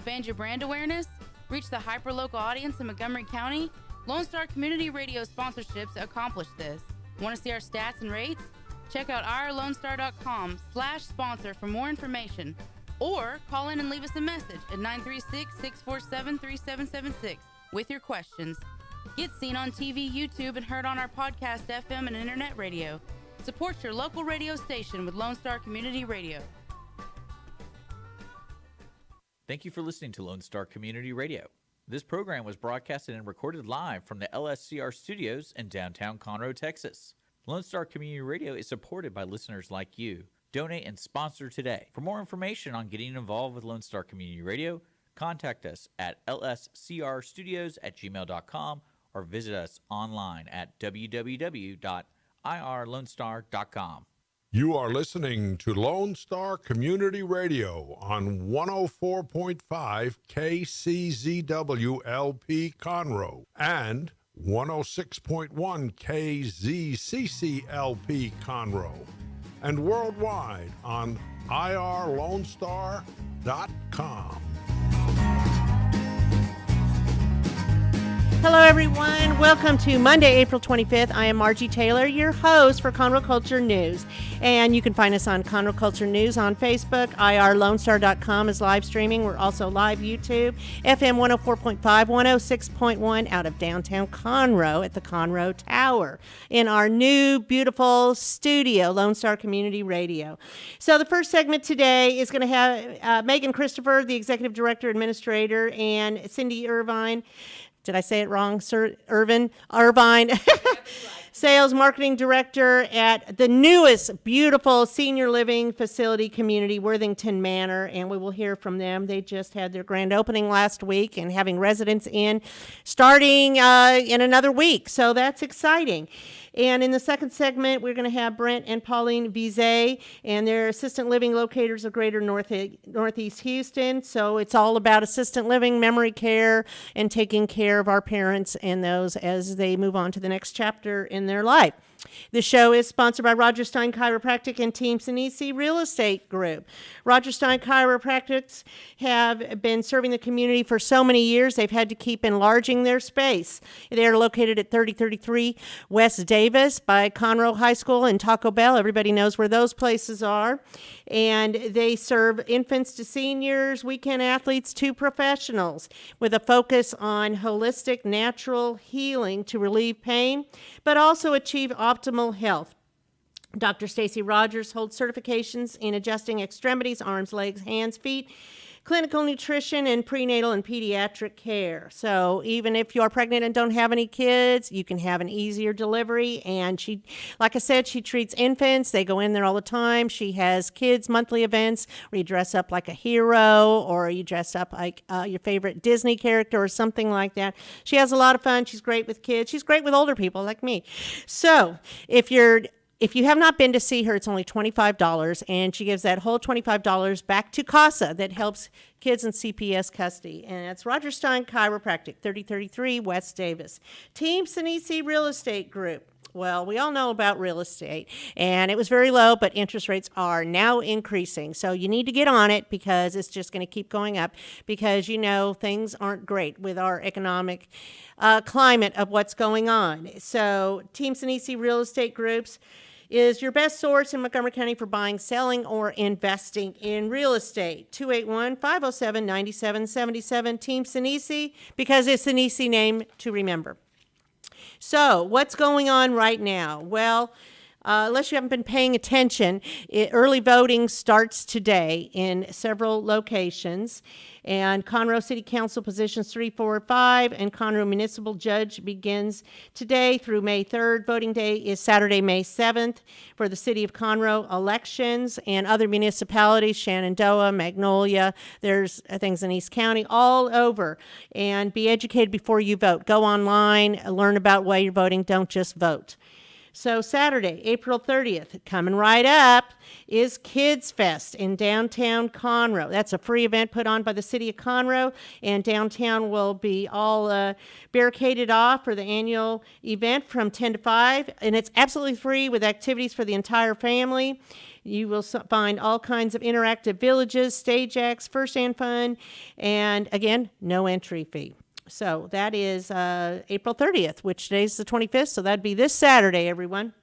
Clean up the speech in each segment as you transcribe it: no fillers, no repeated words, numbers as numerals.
expand your brand awareness? Reach the hyper-local audience in Montgomery County? Lone Star Community Radio sponsorships accomplish this. Want to see our stats and rates? Check out irlonestar.com/sponsor for more information. Or call in and leave us a message at 936-647-3776 with your questions. Get seen on TV, YouTube, and heard on our podcast, FM, and internet radio. Support your local radio station with Lone Star Community Radio. Thank you for listening to Lone Star Community Radio. This program was broadcasted and recorded live from the LSCR studios in downtown Conroe, Texas. Lone Star Community Radio is supported by listeners like you. Donate and sponsor today. For more information on getting involved with Lone Star Community Radio, contact us at lscrstudios@gmail.com or visit us online at www.irlonestar.com. You are listening to Lone Star Community Radio on 104.5 KCZW-LP Conroe and 106.1 KZCC-LP Conroe, and worldwide on irlonestar.com. Hello, everyone. Welcome to Monday, April 25th. I am Margie Taylor, your host for Conroe Culture News. And you can find us on Conroe Culture News on Facebook. irlonestar.com is live streaming. We're also live YouTube. FM 104.5, 106.1 out of downtown Conroe at the Conroe Tower in our new, beautiful studio, Lone Star Community Radio. So the first segment today is going to have Megan Christopher, the Executive Director, Administrator, and Cindy Irvine. Did I say it wrong, Sir Irvine? Sales Marketing Director at the newest beautiful senior living facility community, Worthington Manor, and we will hear from them. They just had their grand opening last week and having residents in starting in another week, so that's exciting. And in the second segment, we're going to have Brent and Pauline Veazey, and they're assistant living locators of greater Northeast Houston. So it's all about assistant living, memory care, and taking care of our parents and those as they move on to the next chapter in their life. The show is sponsored by Roger Stein Chiropractic and Team Sinisi Real Estate Group. Roger Stein Chiropractics have been serving the community for so many years, they've had to keep enlarging their space. They're located at 3033 West Davis by Conroe High School and Taco Bell. Everybody knows where those places are. And they serve infants to seniors, weekend athletes to professionals, with a focus on holistic, natural healing to relieve pain, but also achieve optimal health. Dr. Stacy Rogers holds certifications in adjusting extremities, arms, legs, hands, feet, clinical nutrition, and prenatal and pediatric care. So even if you're pregnant and don't have any kids, you can have an easier delivery. And she, like I said, she treats infants. They go in there all the time. She has kids' monthly events where you dress up like a hero or you dress up like your favorite Disney character or something like that. She has a lot of fun. She's great with kids. She's great with older people like me. So if you have not been to see her, it's only $25, and she gives that whole $25 back to CASA that helps kids in CPS custody. And it's Roger Stein Chiropractic, 3033 West Davis. Team Sinisi Real Estate Group. Well, we all know about real estate, and it was very low, but interest rates are now increasing. So you need to get on it because it's just going to keep going up because, you know, things aren't great with our economic climate of what's going on. So Team Sinisi Real Estate Groups is your best source in Montgomery County for buying, selling, or investing in real estate. 281-507-9777, Team Sinisi, because it's an easy name to remember. So what's going on right now? Well, unless you haven't been paying attention, early voting starts today in several locations. And Conroe City Council positions 3, 4, 5, and Conroe Municipal Judge begins today through May 3rd. Voting day is Saturday, May 7th for the City of Conroe elections and other municipalities, Shenandoah, Magnolia, there's things in East County, all over. And be educated before you vote. Go online, learn about why you're voting, don't just vote. So Saturday, April 30th, coming right up, is Kids Fest in downtown Conroe. That's a free event put on by the city of Conroe, and downtown will be all barricaded off for the annual event from 10 to 5, and it's absolutely free with activities for the entire family. You will find all kinds of interactive villages, stage acts, first-hand fun, and again, no entry fee. So that is April 30th, which today's the 25th, so that'd be this Saturday, everyone.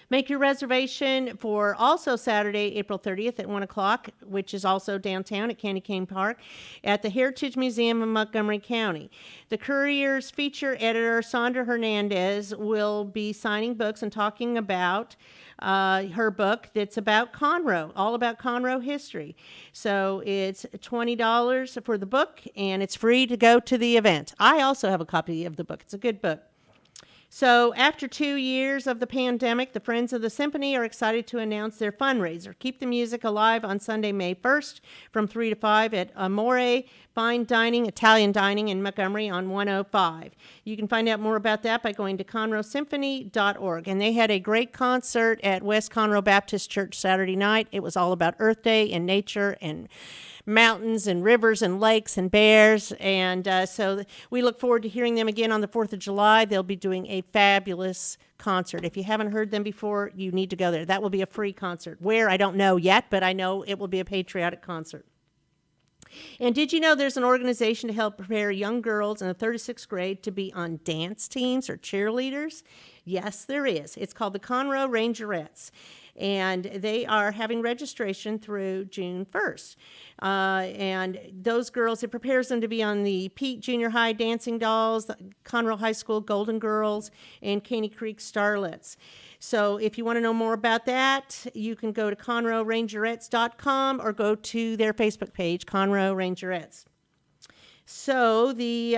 Make your reservation for also Saturday, April 30th at 1 o'clock, which is also downtown at Candy Cane Park, at the Heritage Museum of Montgomery County. The Courier's feature editor, Sandra Hernandez, will be signing books and talking about her book that's about Conroe, all about Conroe history. So it's $20 for the book, and it's free to go to the event. I also have a copy of the book. It's a good book. So after 2 years of the pandemic, the Friends of the Symphony are excited to announce their fundraiser. Keep the music alive on Sunday, May 1st from 3 to 5 at Amore Fine Dining, Italian Dining in Montgomery on 105. You can find out more about that by going to conroesymphony.org. And they had a great concert at West Conroe Baptist Church Saturday night. It was all about Earth Day and nature and mountains and rivers and lakes and bears, and so we look forward to hearing them again on the 4th of July. They'll be doing a fabulous concert. If you haven't heard them before, you need to go there. That will be a free concert. Where, I don't know yet, but I know it will be a patriotic concert. And did you know there's an organization to help prepare young girls in the 3rd to 6th grade to be on dance teams or cheerleaders? Yes, there is. It's called the Conroe Rangerettes, and they are having registration through June 1st. And those girls, it prepares them to be on the Pete Junior High Dancing Dolls, the Conroe High School Golden Girls, and Caney Creek Starlets. So if you want to know more about that, you can go to ConroeRangerettes.com or go to their Facebook page, Conroe Rangerettes. So the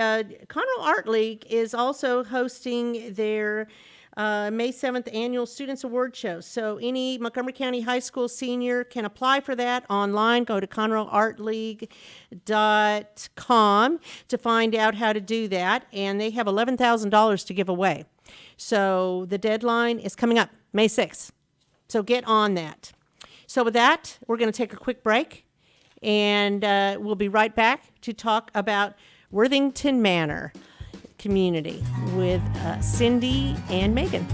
Conroe Art League is also hosting their May 7th annual Students Award Show. So any Montgomery County High School senior can apply for that online. Go to ConroeArtLeague.com to find out how to do that. And they have $11,000 to give away. So the deadline is coming up, May 6th. So get on that. So with that, we're going to take a quick break. And we'll be right back to talk about Worthington Manor community with Cindy and Megan.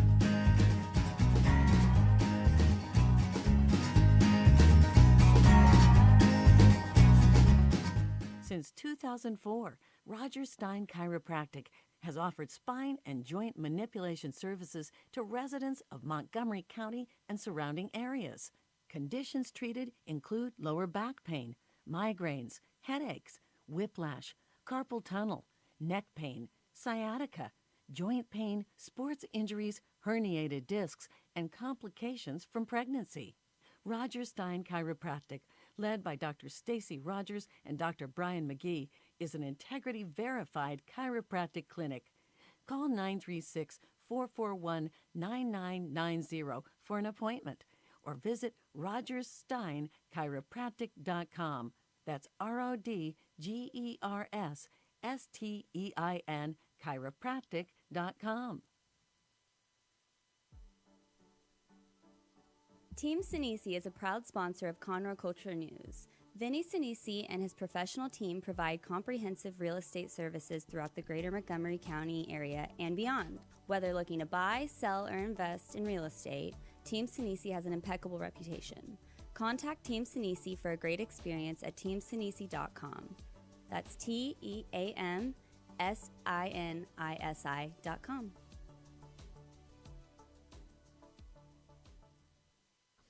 Since 2004, Roger Stein Chiropractic has offered spine and joint manipulation services to residents of Montgomery County and surrounding areas. Conditions treated include lower back pain, migraines, headaches, whiplash, carpal tunnel, neck pain, sciatica, joint pain, sports injuries, herniated discs, and complications from pregnancy. Roger Stein Chiropractic, led by Dr. Stacy Rogers and Dr. Brian McGee, is an integrity-verified chiropractic clinic. Call 936-441-9990 for an appointment or visit rogerssteinchiropractic.com. That's RODGERSSTEIN chiropractic.com. Team Sinisi is a proud sponsor of Conroe Culture News. Vinny Sinisi and his professional team provide comprehensive real estate services throughout the greater Montgomery County area and beyond. Whether looking to buy, sell, or invest in real estate, Team Sinisi has an impeccable reputation. Contact Team Sinisi for a great experience at teamsinisi.com. That's TEAMSINISI.com.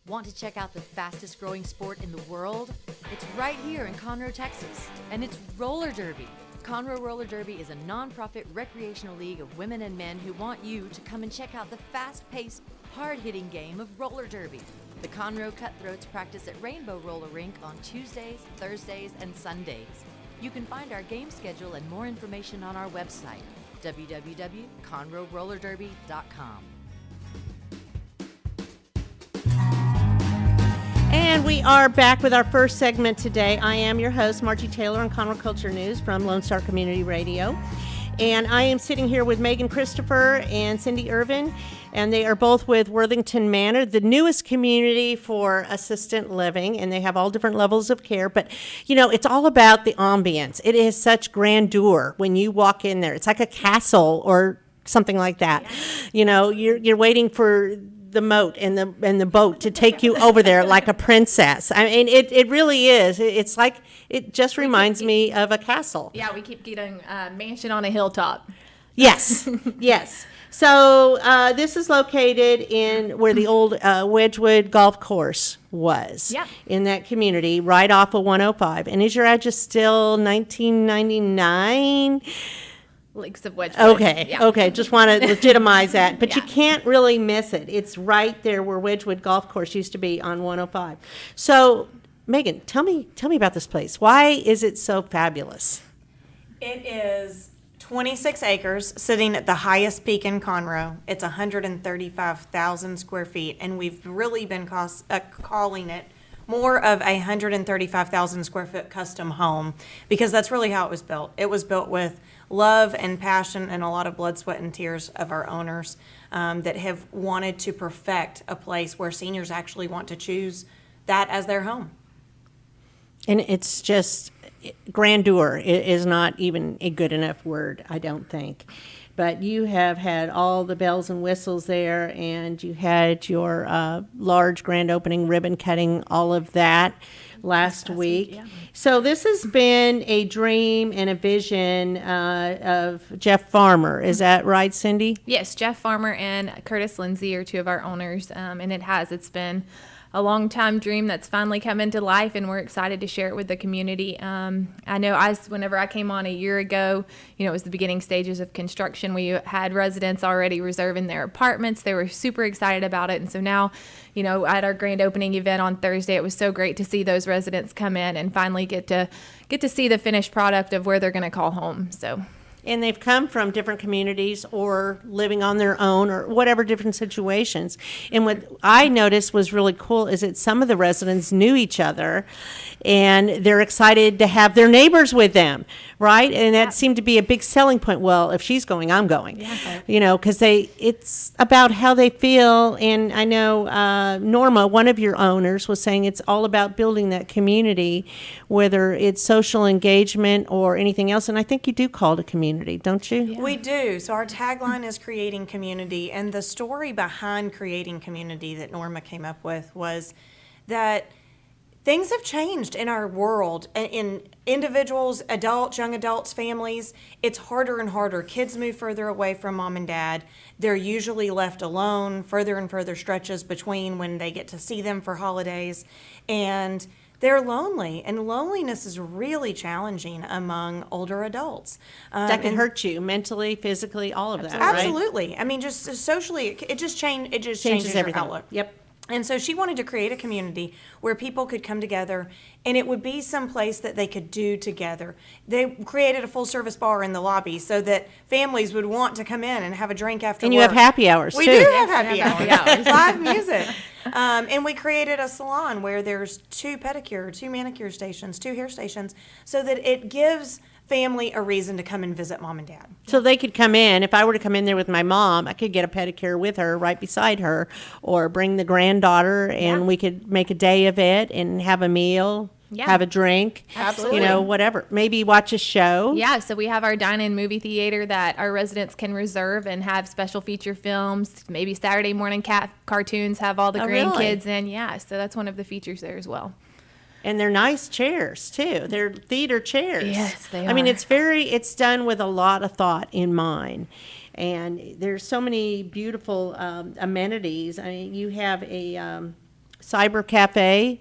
Want to check out the fastest growing sport in the world? It's right here in Conroe, Texas, and it's roller derby. Conroe Roller Derby is a non-profit recreational league of women and men who want you to come and check out the fast-paced, hard-hitting game of roller derby. The Conroe Cutthroats practice at Rainbow Roller Rink on Tuesdays, Thursdays, and Sundays. You can find our game schedule and more information on our website, www.conroerollerderby.com. And we are back with our first segment today. I am your host, Margie Taylor, on Conroe Culture News from Lone Star Community Radio. And I am sitting here with Megan Christopher and Cindy Irvine, and they are both with Worthington Manor, the newest community for assisted living, and they have all different levels of care. But, you know, it's all about the ambience. It is such grandeur when you walk in there. It's like a castle or something like that. Yeah. You know, you're waiting for the moat and the boat to take you over there like a princess. I mean, it really is. It's like, it just reminds me of a castle. Yeah, we keep getting a mansion on a hilltop. Yes, yes. So this is located in where the old Wedgwood Golf Course was. Yeah. In that community, right off of 105. And is your address still 1999? Lakes of Wedgwood. Okay, Yeah. okay. Just want to legitimize that. But Yeah. you can't really miss it. It's right there where Wedgwood Golf Course used to be on 105. So, Megan, tell me about this place. Why is it so fabulous? It is 26 acres sitting at the highest peak in Conroe. It's 135,000 square feet, and we've really been calling it more of a 135,000 square foot custom home, because that's really how it was built. It was built with love and passion and a lot of blood, sweat, and tears of our owners that have wanted to perfect a place where seniors actually want to choose that as their home. And it's just grandeur is not even a good enough word, I don't think. But you have had all the bells and whistles there, and you had your large grand opening ribbon cutting, all of that last week. Yeah. So this has been a dream and a vision of Jeff Farmer. Is that right, Cindy? Yes, Jeff Farmer and Curtis Lindsay are two of our owners, and it's been a long time dream that's finally come into life, and we're excited to share it with the community. I know whenever I came on a year ago, it was the beginning stages of construction. We had residents already reserving their apartments. They were super excited about it. And so now, at our grand opening event on Thursday, it was so great to see those residents come in and finally get to see the finished product of where they're going to call home. So. And they've come from different communities or living on their own or whatever different situations. And what I noticed was really cool is that some of the residents knew each other, and they're excited to have their neighbors with them, right? And that seemed to be a big selling point. Well, if she's going, I'm going. Yeah. Because it's about how they feel. And I know Norma, one of your owners, was saying it's all about building that community, whether it's social engagement or anything else. And I think you do call it a community, don't you? Yeah. We do. So our tagline is creating community, and the story behind creating community that Norma came up with was that things have changed in our world, in individuals, adults, young adults, families. It's harder and harder. Kids move further away from mom and dad. They're usually left alone, further and further stretches between when they get to see them for holidays. And they're lonely, and loneliness is really challenging among older adults. That can hurt you mentally, physically, all of that, right? Absolutely. I mean, just socially, it just changes your everything. outlook. Yep. And so she wanted to create a community where people could come together, and it would be some place that they could do together. They created a full-service bar in the lobby so that families would want to come in and have a drink after work. And you have happy hours, We too. do have happy hours. Live music. And we created a salon where there's 2 pedicure, 2 manicure stations, 2 hair stations, so that it gives family a reason to come and visit mom and dad. So they could come in. If I were to come in there with my mom, I could get a pedicure with her right beside her, or bring the granddaughter, and we could make a day of it and have a meal, have a drink, Absolutely. Whatever. Maybe watch a show. Yeah, so we have our dine-in movie theater that our residents can reserve and have special feature films. Maybe Saturday morning cartoons have all the grandkids in. Yeah, so that's one of the features there as well. And they're nice chairs too. They're theater chairs. Yes, they are. I mean, it's done with a lot of thought in mind. And there's so many beautiful amenities. I mean, you have a cyber cafe,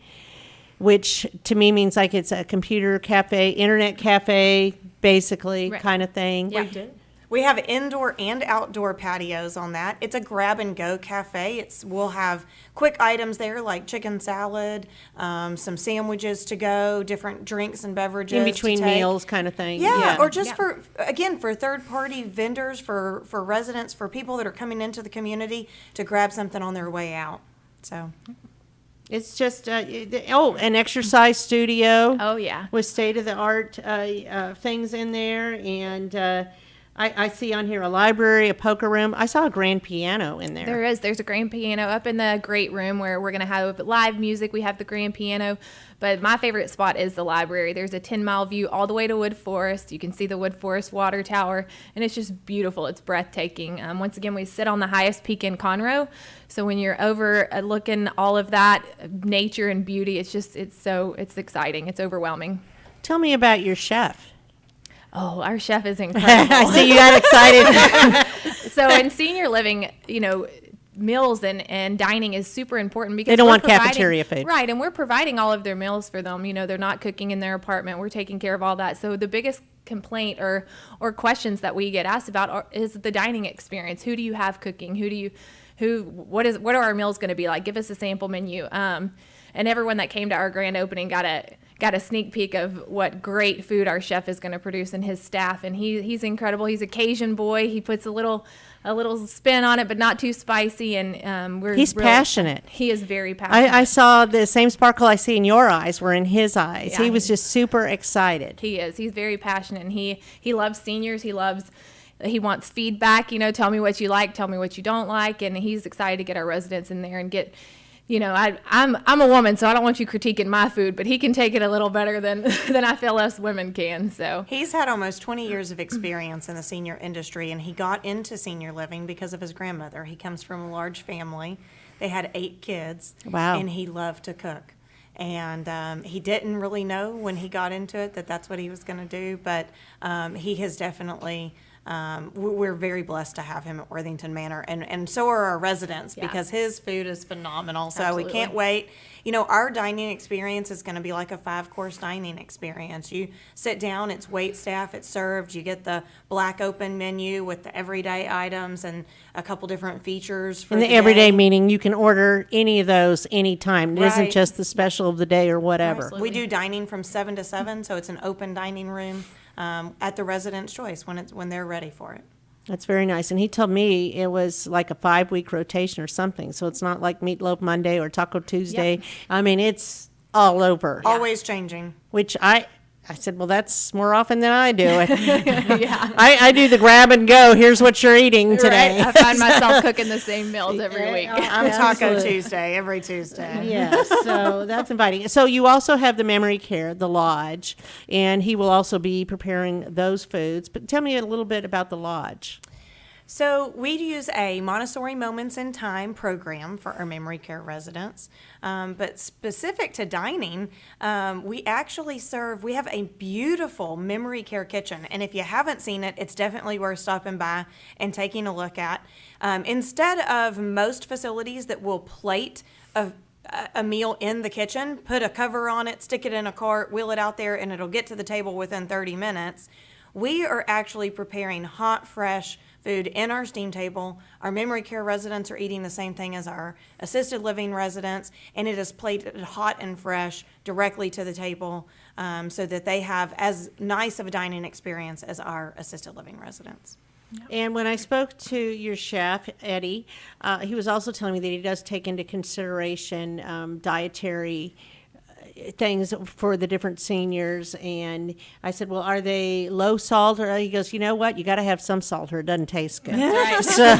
which to me means like it's a computer cafe, internet cafe, basically, kind of thing. Yeah. We do. We have indoor and outdoor patios on that. It's a grab-and-go cafe. We'll have quick items there like chicken salad, some sandwiches to go, different drinks and beverages In between to take. meals kind of thing. Yeah, or just for third-party vendors, for residents, for people that are coming into the community to grab something on their way out. So It's just, an exercise studio. Oh, yeah. With state-of-the-art things in there, and I see on here a library, a poker room. I saw a grand piano in there. There is. There's a grand piano up in the great room where we're going to have live music. We have the grand piano. But my favorite spot is the library. There's a 10-mile view all the way to Wood Forest. You can see the Wood Forest water tower, and it's just beautiful. It's breathtaking. Once again, we sit on the highest peak in Conroe. So when you're over looking all of that nature and beauty, it's exciting. It's overwhelming. Tell me about your chef. Oh, our chef is incredible. I see you got excited. So in senior living, meals and dining is super important because they don't we're want cafeteria food. Right, and we're providing all of their meals for them. They're not cooking in their apartment. We're taking care of all that. So the biggest complaint or questions that we get asked about is the dining experience. Who do you have cooking? What are our meals going to be like? Give us a sample menu. And everyone that came to our grand opening got a sneak peek of what great food our chef is going to produce and his staff. And he's incredible. He's a Cajun boy. He puts a little spin on it, but not too spicy. And he's passionate. He is very passionate. I saw the same sparkle I see in your eyes were in his eyes. Yeah, he was just super excited. He is. He's very passionate, and he loves seniors. He wants feedback. Tell me what you like. Tell me what you don't like. And he's excited to get our residents in there and get. I'm a woman, so I don't want you critiquing my food, but he can take it a little better than I feel us women can. So he's had almost 20 years of experience in the senior industry, and he got into senior living because of his grandmother. He comes from a large family. They had 8 kids. Wow. And he loved to cook. And he didn't really know when he got into it that that's what he was going to do, but he has definitely. We're very blessed to have him at Worthington Manor, and so are our residents because his food is phenomenal. So Absolutely. We can't wait. Our dining experience is going to be like a 5-course dining experience. You sit down, it's wait staff, it's served. You get the black open menu with the everyday items and a couple different features for the day. everyday meaning you can order any of those anytime. It isn't Right. just the special of the day or whatever. Absolutely. We do dining from 7 to 7, so it's an open dining room. At the resident's choice when they're ready for it. That's very nice. And he told me it was like a 5-week rotation or something. So it's not like Meatloaf Monday or Taco Tuesday. Yep. I mean, it's all over. Always changing. Which I said, well, that's more often than I do it. Yeah. I do the grab and go. Here's what you're eating today. Right. I find myself cooking the same meals every week. I'm Taco Absolutely. Tuesday every Tuesday. Yes, so that's inviting. So you also have the memory care, the lodge, and he will also be preparing those foods. But tell me a little bit about the lodge. So we use a Montessori Moments in Time program for our memory care residents. But specific to dining, we have a beautiful memory care kitchen. And if you haven't seen it, it's definitely worth stopping by and taking a look at. Instead of most facilities that will plate a meal in the kitchen, put a cover on it, stick it in a cart, wheel it out there, and it'll get to the table within 30 minutes. We are actually preparing hot, fresh food in our steam table. Our memory care residents are eating the same thing as our assisted living residents, and it is plated hot and fresh directly to the table so that they have as nice of a dining experience as our assisted living residents. And when I spoke to your chef, Eddie, he was also telling me that he does take into consideration dietary things for the different seniors. And I said, well, are they low salt? Or he goes, you know what? You got to have some salt or it doesn't taste good. Right. So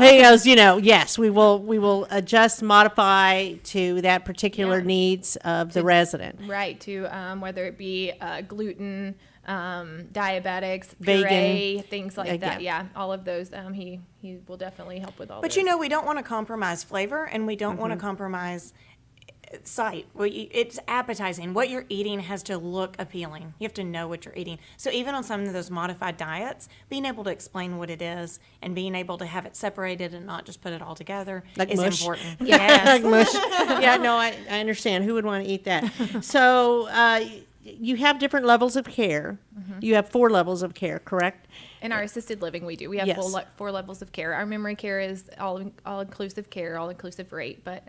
he goes, yes, we will adjust, modify to that particular needs of the resident. Right, to whether it be gluten, diabetics, Vegan. puree, things like that. Yeah. Yeah, all of those. He will definitely help with all But those. we don't want to compromise flavor, and we don't want to compromise sight. It's appetizing. What you're eating has to look appealing. You have to know what you're eating. So even on some of those modified diets, being able to explain what it is and being able to have it separated and not just put it all together is mush. important. Yes. Like mush. Yeah, no, I understand. Who would want to eat that? So you have different levels of care. You have 4 levels of care, correct? In our assisted living, we do. We have Yes. 4 levels of care. Our memory care is all-inclusive care, all-inclusive rate. But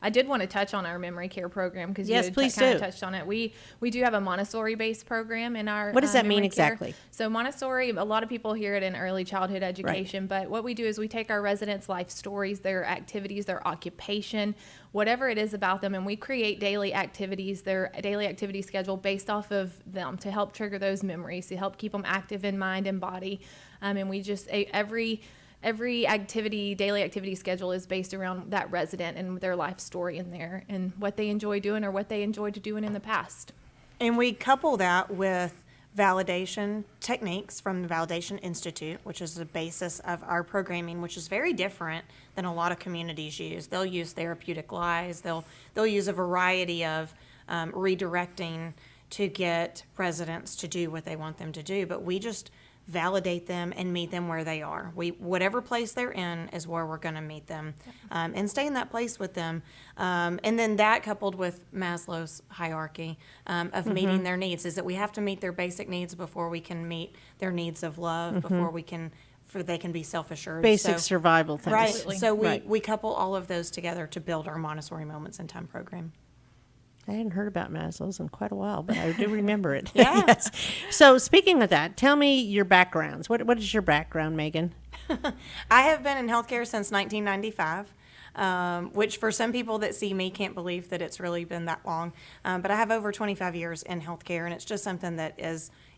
I did want to touch on our memory care program because Yes, you please kind do. of touched on it. We do have a Montessori-based program in our What does that mean memory care. exactly? So Montessori, a lot of people hear it in early childhood education, but what we do is we take our residents' life stories, their activities, their occupation, whatever it is about them, and we create daily activities, their daily activity schedule based off of them to help trigger those memories, to help keep them active in mind and body. And we just, every daily activity schedule is based around that resident and their life story in there and what they enjoy doing or what they enjoyed doing in the past. And we couple that with validation techniques from the Validation Institute, which is the basis of our programming, which is very different than a lot of communities use. They'll use therapeutic lies. They'll use a variety of redirecting to get residents to do what they want them to do. But we just validate them and meet them where they are. Whatever place they're in is where we're going to meet them, and stay in that place with them. And then that coupled with Maslow's hierarchy of meeting their needs is that we have to meet their basic needs before we can meet their needs of love, before they can be self-assured. Basic survival things. Right. Absolutely. So we, Right. we couple all of those together to build our Montessori Moments in Time program. I hadn't heard about Maslow's in quite a while, but I do remember it. Yeah. Yes. So speaking of that, tell me your backgrounds. What is your background, Megan? I have been in healthcare since 1995, which for some people that see me can't believe that it's really been that long. But I have over 25 years in healthcare, and it's just something that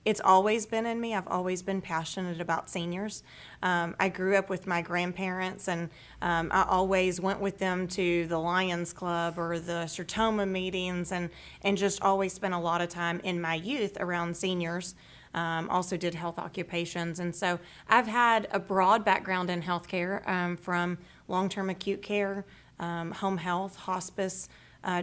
it's always been in me. I've always been passionate about seniors. I grew up with my grandparents, and I always went with them to the Lions Club or the Sertoma meetings, and just always spent a lot of time in my youth around seniors. Also did health occupations. And so I've had a broad background in healthcare, from long-term acute care, home health, hospice,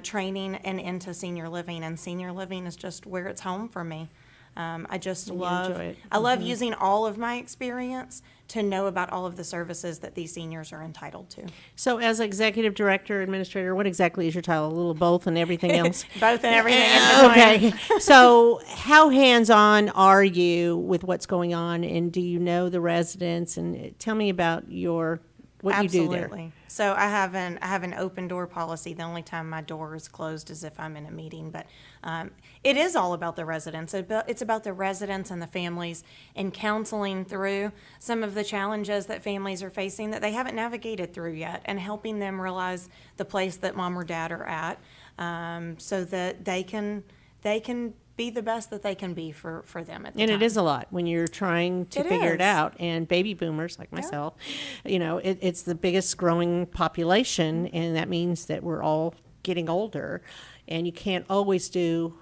training, and into senior living. And senior living is just where it's home for me. I just love enjoy it. I love using all of my experience to know about all of the services that these seniors are entitled to. So as executive director, administrator, what exactly is your title? A little both and everything else? Both and everything in between. Okay. So how hands-on are you with what's going on, and do you know the residents? And tell me about what you do there. Absolutely. So I have an open door policy. The only time my door is closed is if I'm in a meeting. But it is all about the residents. It's about the residents and the families, and counseling through some of the challenges that families are facing that they haven't navigated through yet, and helping them realize the place that mom or dad are at, so that they can be the best that they can be for them at the And time. it is a lot when you're trying to It figure it is. out. And baby boomers like myself, it's the biggest growing population, and that means that we're all getting older, and you can't always do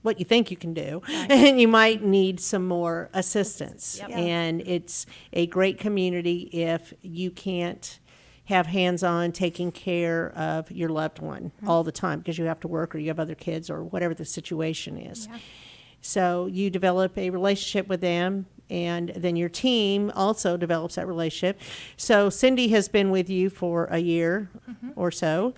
what you think you can do, and you might need some more assistance. Yep. Yeah. And it's a great community if you can't have hands-on taking care of your loved one all the time because you have to work or you have other kids or whatever the situation is. Yeah. So you develop a relationship with them, and then your team also develops that relationship. So Cindy has been with you for a year or so,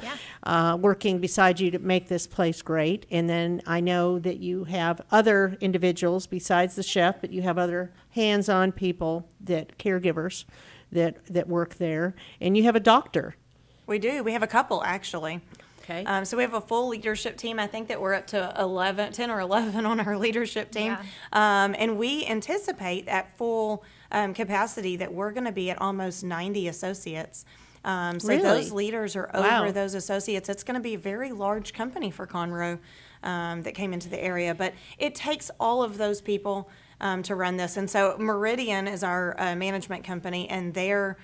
working beside you to make this place great. And then I know that you have other individuals besides the chef, but you have other hands-on people, caregivers that work there, and you have a doctor. We do. We have a couple, actually. Okay. So we have a full leadership team. I think that we're up to 10 or 11 on our leadership team. Yeah. And we anticipate at full capacity that we're going to be at almost 90 associates. So Really? those leaders are over Wow. those associates. It's going to be a very large company for Conroe that came into the area. But it takes all of those people to run this. And so Meridian is our management company, and their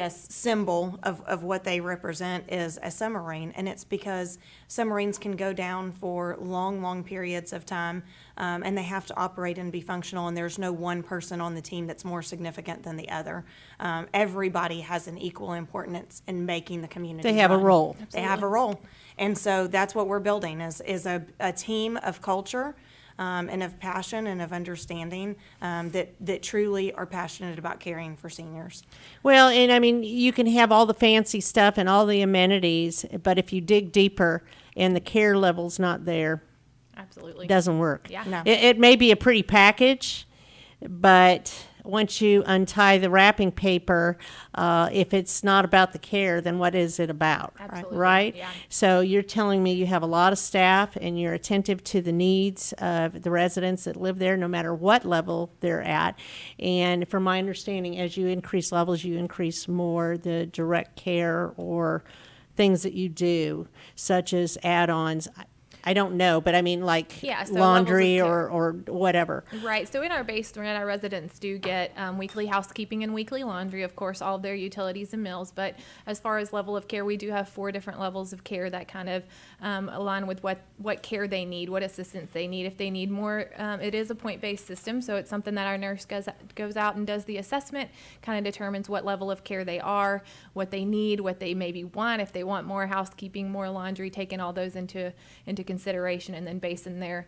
symbol of what they represent is a submarine. And it's because submarines can go down for long, long periods of time, and they have to operate and be functional, and there's no one person on the team that's more significant than the other. Everybody has an equal importance in making the community They have a run. role. They have a role. And so that's what we're building is a team of culture, and of passion and of understanding, that truly are passionate about caring for seniors. Well, and I mean, you can have all the fancy stuff and all the amenities, but if you dig deeper and the care level's not there, Absolutely. it doesn't work. Yeah. No. It may be a pretty package, but once you untie the wrapping paper, if it's not about the care, then what is it about? Absolutely, Right? yeah. So you're telling me you have a lot of staff and you're attentive to the needs of the residents that live there, no matter what level they're at. And from my understanding, as you increase levels, you increase more the direct care or things that you do, such as add-ons. I don't know, but I mean like Yeah, so laundry levels of or whatever. Right. So in our basement, our residents do get weekly housekeeping and weekly laundry, of course, all of their utilities and meals. But as far as level of care, we do have 4 different levels of care that kind of align with what care they need, what assistance they need. If they need more, it is a point-based system, so it's something that our nurse goes out and does the assessment, kind of determines what level of care they are, what they need, what they maybe want, if they want more housekeeping, more laundry, taking all those into consideration, and then basing their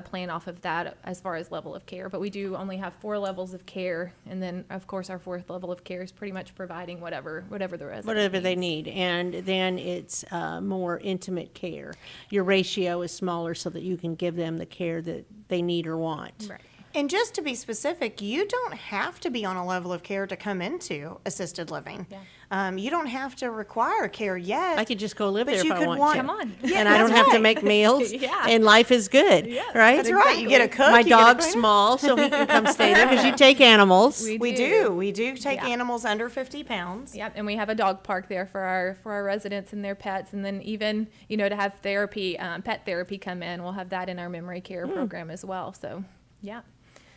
plan off of that as far as level of care. But we do only have 4 levels of care, and then of course our 4th level of care is pretty much providing whatever the resident Whatever they needs. need, and then it's more intimate care. Your ratio is smaller so that you can give them the care that they need or want. Right. And just to be specific, you don't have to be on a level of care to come into assisted living. Yeah. You don't have to require care yet. I could just go live but there you if I could want to. Come on. Yeah, And I don't that's have to right. make meals, Yeah. and life is good, right? That's right. You get a cook. My you get a dog's cleaner. small, so he can come stay there because you take animals. We do. We do take Yeah. animals under 50 pounds. Yep, and we have a dog park there for our residents and their pets, and then even to have therapy, pet therapy come in. We'll have that in our memory care program as well. So, yeah.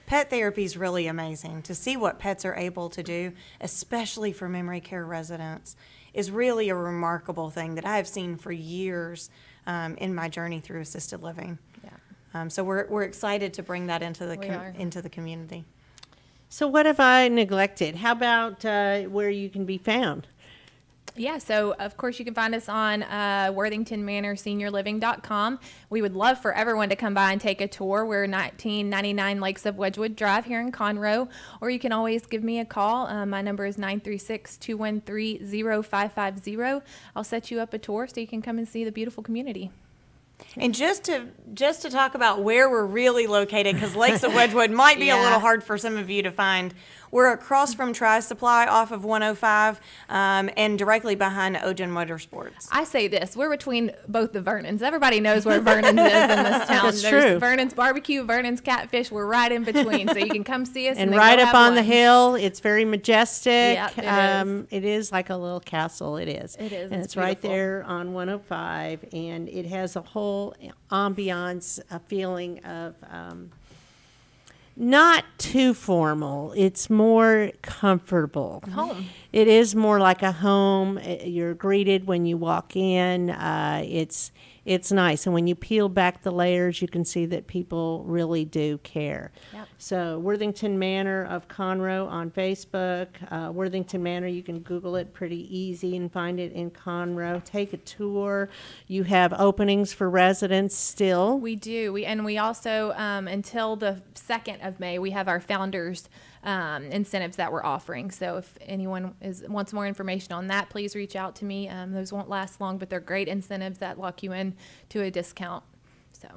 Pet therapy is really amazing. To see what pets are able to do, especially for memory care residents, is really a remarkable thing that I have seen for years in my journey through assisted living. Yeah. So we're excited to bring that into We are. into the community. So what have I neglected? How about where you can be found? Yeah, so of course you can find us on Worthington Manor SeniorLiving.com. We would love for everyone to come by and take a tour. We're 1999 Lakes of Wedgwood Drive here in Conroe, or you can always give me a call. My number is 936-213-0550. I'll set you up a tour so you can come and see the beautiful community. And just to talk about where we're really located, because Lakes of Wedgwood might be a little hard for some of you to find. We're across from Tri-Supply off of 105 and directly behind Oden Motorsports. I say this, we're between both the Vernons. Everybody knows where Vernon's is in this town. That's There's true. Vernon's Barbecue, Vernon's Catfish. We're right in between, so you can come see us. And then right go up have on the lunch. hill, it's very majestic. Yep, it is. It is like a little castle. It is. It is, And it's it's right beautiful. there on 105, and it has a whole ambiance, a feeling of not too formal. It's more comfortable. Home. It is more like a home. You're greeted when you walk in. It's nice, and when you peel back the layers, you can see that people really do care. Yep. So Worthington Manor of Conroe on Facebook. Worthington Manor, you can Google it pretty easy and find it in Conroe. Take a tour. You have openings for residents still. We do. We also, until the 2nd of May, we have our founders incentives that we're offering. So if anyone wants more information on that, please reach out to me. Those won't last long, but they're great incentives that lock you in to a discount. So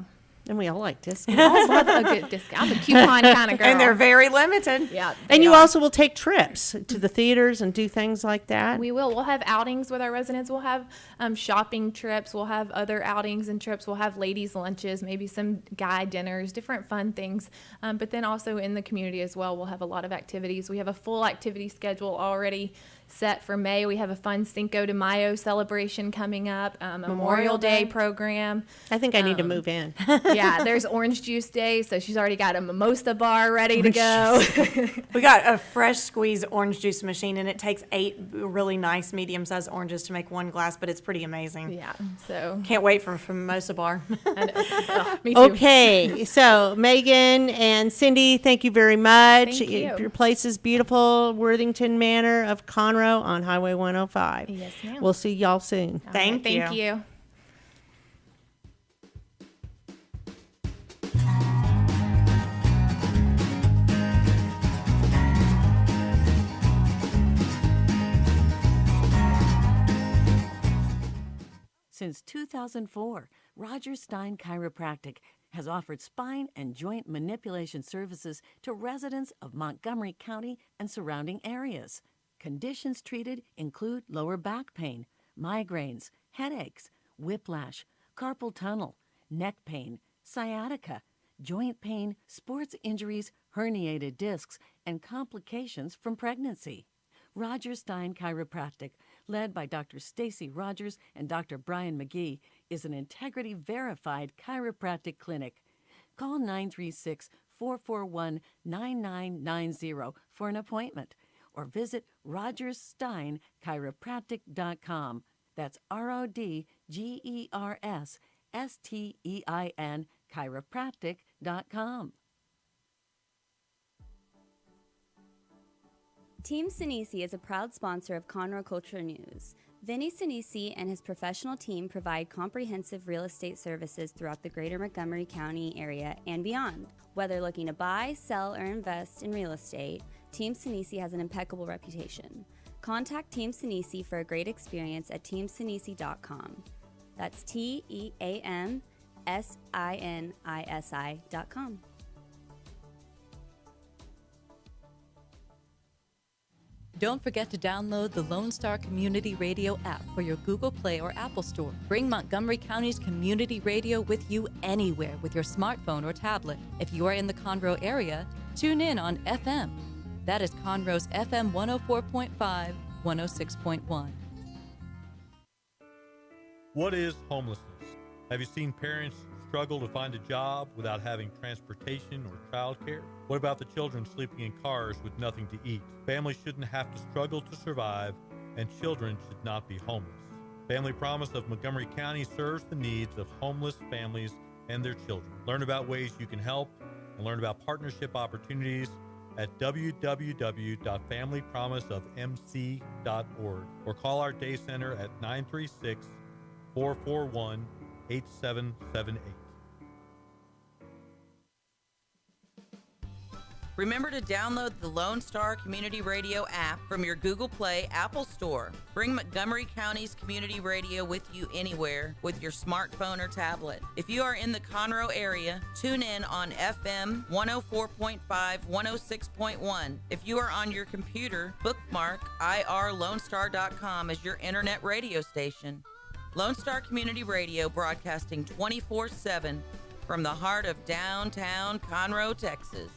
And we all like this. I love a good discount. I'm a coupon kind of girl. And they're very limited. Yeah. And they you are. also will take trips to the theaters and do things like that. We will. We'll have outings with our residents. We'll have shopping trips. We'll have other outings and trips. We'll have ladies' lunches, maybe some guy dinners, different fun things. But then also in the community as well, we'll have a lot of activities. We have a full activity schedule already set for May. We have a fun Cinco de Mayo celebration coming up, a Memorial Day program. I think I need to move in. Yeah, there's Orange Juice Day, so she's already got a mimosa bar ready to go. We got a fresh squeeze orange juice machine, and it takes 8 really nice medium-sized oranges to make 1 glass, but it's pretty amazing. Yeah, so Can't wait for Mimosa Bar. me too. Okay, so Megan and Cindy, thank you very much. Thank you. Your place is beautiful, Worthington Manor of Conroe on Highway 105. Yes, ma'am. We'll see y'all soon. All Thank right, Thank you. you. Since 2004, Roger Stein Chiropractic has offered spine and joint manipulation services to residents of Montgomery County and surrounding areas. Conditions treated include lower back pain, migraines, headaches, whiplash, carpal tunnel, neck pain, sciatica, joint pain, sports injuries, herniated discs, and complications from pregnancy. Roger Stein Chiropractic, led by Dr. Stacy Rogers and Dr. Brian McGee, is an integrity-verified chiropractic clinic. Call 936-441-9990 for an appointment or visit rogerssteinchiropractic.com. That's RODGERSSTEIN chiropractic.com. Team Sinisi is a proud sponsor of Conroe Culture News. Sinisi and his professional team provide comprehensive real estate services throughout the greater Montgomery County area and beyond. Whether looking to buy, sell, or invest in real estate, Team Sinisi has an impeccable reputation. Contact Team Sinisi for a great experience at teamsinisi.com. That's TEAMSINISI.com. Don't forget to download the Lone Star Community Radio app for your Google Play or Apple Store. Bring Montgomery County's community radio with you anywhere with your smartphone or tablet. If you are in the Conroe area, tune in on FM. That is Conroe's FM 104.5, 106.1. What is homelessness? Have you seen parents struggle to find a job without having transportation or childcare? What about the children sleeping in cars with nothing to eat? Families shouldn't have to struggle to survive, and children should not be homeless. Family Promise of Montgomery County serves the needs of homeless families and their children. Learn about ways you can help and learn about partnership opportunities at www.familypromiseofmc.org or call our day center at 936-441-8778. Remember to download the Lone Star Community Radio app from your Google Play Apple Store. Bring Montgomery County's community radio with you anywhere with your smartphone or tablet. If you are in the Conroe area, tune in on FM 104.5, 106.1. If you are on your computer, bookmark irlonestar.com as your internet radio station. Lone Star Community Radio, broadcasting 24/7 from the heart of downtown Conroe, Texas.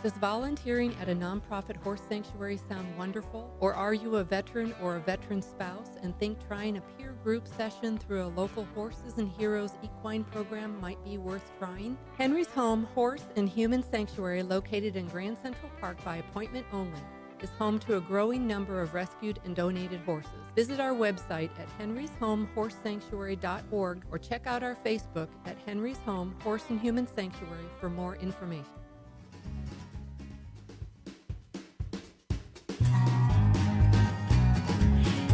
Does volunteering at a nonprofit horse sanctuary sound wonderful? Or are you a veteran or a veteran spouse and think trying a peer group session through a local Horses and Heroes equine program might be worth trying? Henry's Home Horse and Human Sanctuary, located in Grand Central Park by appointment only, is home to a growing number of rescued and donated horses. Visit our website at henryshomehorsesanctuary.org or check out our Facebook at Henry's Home Horse and Human Sanctuary for more information.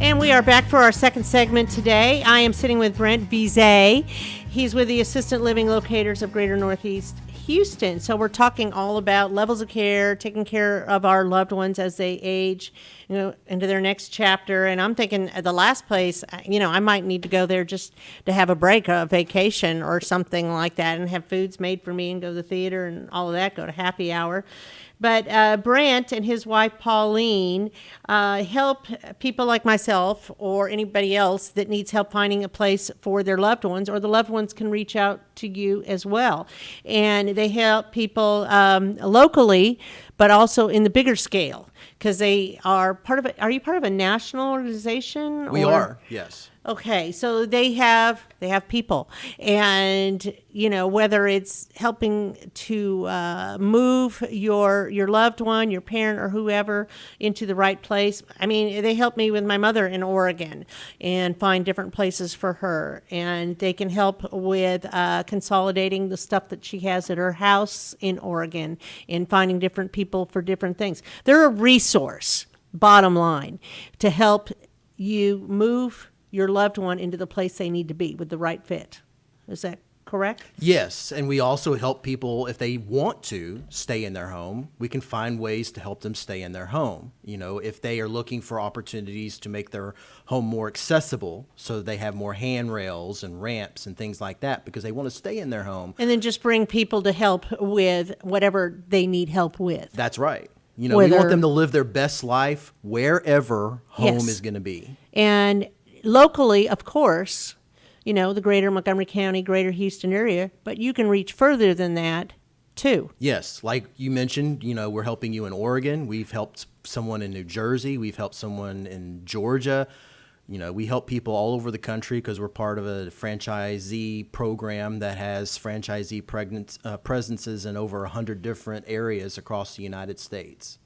And we are back for our second segment today. I am sitting with Brent Veazey. He's with the Assistant Living Locators of Greater Northeast Houston. So we're talking all about levels of care, taking care of our loved ones as they age, into their next chapter. And I'm thinking the last place, I might need to go there just to have a break, a vacation or something like that, and have foods made for me and go to the theater and all of that, go to happy hour. But Brent and his wife, Pauline, help people like myself or anybody else that needs help finding a place for their loved ones, or the loved ones can reach out to you as well. And they help people locally, but also in the bigger scale, because they are part of it. Are you part of a national organization? We are, yes. Okay, so they have people, and whether it's helping to move your loved one, your parent, or whoever into the right place. I mean, they helped me with my mother in Oregon and find different places for her, and they can help with consolidating the stuff that she has at her house in Oregon and finding different people for different things. They're a resource, bottom line, to help you move your loved one into the place they need to be with the right fit. Is that correct? Yes, and we also help people, if they want to stay in their home, we can find ways to help them stay in their home. If they are looking for opportunities to make their home more accessible, so they have more handrails and ramps and things like that, because they want to stay in their home. And then just bring people to help with whatever they need help with. That's right. We want them to live their best life wherever home is going to be. And locally, of course, the greater Montgomery County, greater Houston area, but you can reach further than that too. Yes, like you mentioned, we're helping you in Oregon. We've helped someone in New Jersey. We've helped someone in Georgia. We help people all over the country because we're part of a franchisee program that has franchisee presences in over 100 different areas across the United States.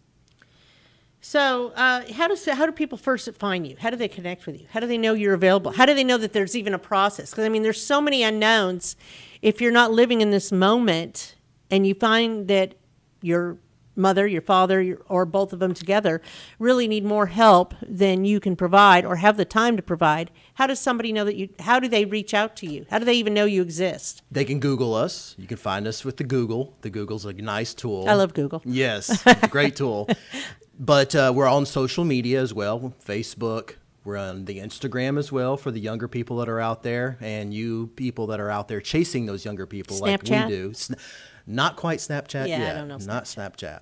So how do people first find you? How do they connect with you? How do they know you're available? How do they know that there's even a process? Because, there's so many unknowns. If you're not living in this moment and you find that your mother, your father, or both of them together really need more help than you can provide or have the time to provide, how does somebody know how do they reach out to you? How do they even know you exist? They can Google us. You can find us with the Google. The Google's a nice tool. I love Google. Yes, it's a great tool. But we're on social media as well, Facebook. We're on the Instagram as well for the younger people that are out there, and you people that are out there chasing those younger people Snapchat? like we do. Not quite Snapchat yet. I don't know. Not Snapchat.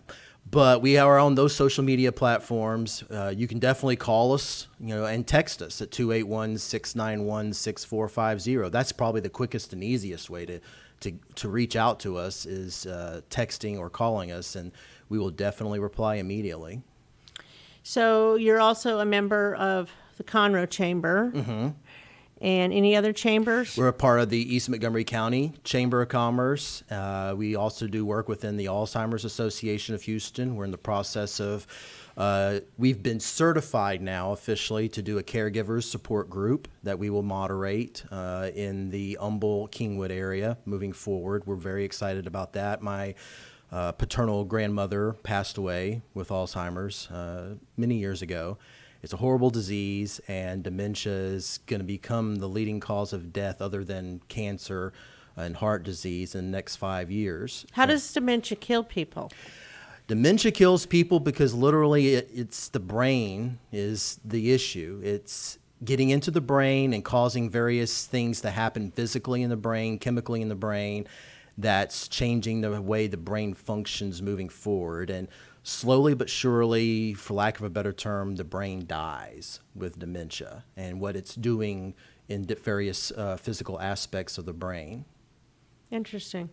But we are on those social media platforms. You can definitely call us, and text us at 281-691-6450. That's probably the quickest and easiest way to reach out to us is texting or calling us, and we will definitely reply immediately. So you're also a member of the Conroe Chamber. Mm-hmm. And any other chambers? We're a part of the East Montgomery County Chamber of Commerce. We also do work within the Alzheimer's Association of Houston. We're in the process of, we've been certified now officially to do a caregivers support group that we will moderate in the Humble-Kingwood area moving forward. We're very excited about that. My paternal grandmother passed away with Alzheimer's many years ago. It's a horrible disease, and dementia is going to become the leading cause of death other than cancer and heart disease in the next 5 years. How does dementia kill people? Dementia kills people because literally it's the brain is the issue. It's getting into the brain and causing various things to happen physically in the brain, chemically in the brain, that's changing the way the brain functions moving forward. And slowly but surely, for lack of a better term, the brain dies with dementia and what it's doing in various physical aspects of the brain. Interesting.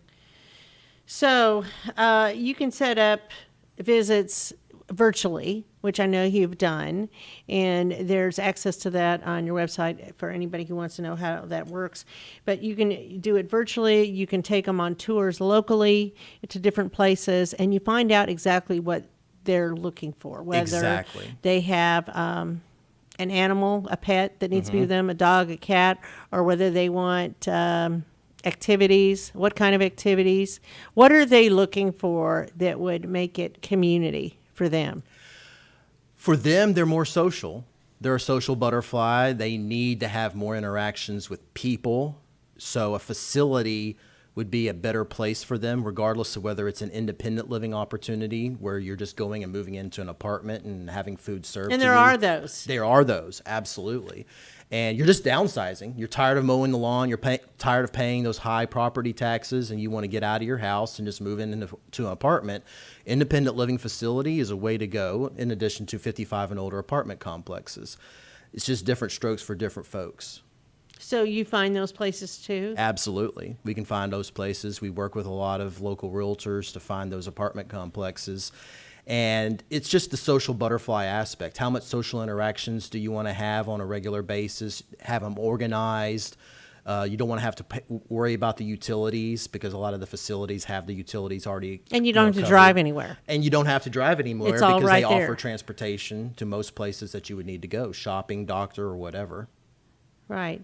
So you can set up visits virtually, which I know you've done, and there's access to that on your website for anybody who wants to know how that works. But you can do it virtually. You can take them on tours locally to different places, and you find out exactly what they're looking for, whether they have an animal, a pet that needs to be with them, a dog, a cat, or whether they want activities, what kind of activities, what are they looking for that would make it community for them? For them, they're more social. They're a social butterfly. They need to have more interactions with people. So a facility would be a better place for them, regardless of whether it's an independent living opportunity where you're just going and moving into an apartment and having food served and to there you. are those. There are those, absolutely. And you're just downsizing. You're tired of mowing the lawn. You're tired of paying those high property taxes, and you want to get out of your house and just move into an apartment. Independent living facility is a way to go, in addition to 55 and older apartment complexes. It's just different strokes for different folks. So you find those places too? Absolutely. We can find those places. We work with a lot of local realtors to find those apartment complexes. And it's just the social butterfly aspect. How much social interactions do you want to have on a regular basis? Have them organized. You don't want to have to worry about the utilities because a lot of the facilities have the utilities already. And you don't have to covered. drive anywhere. And you don't have to drive anymore It's all because right they there. offer transportation to most places that you would need to go, shopping, doctor, or whatever. Right.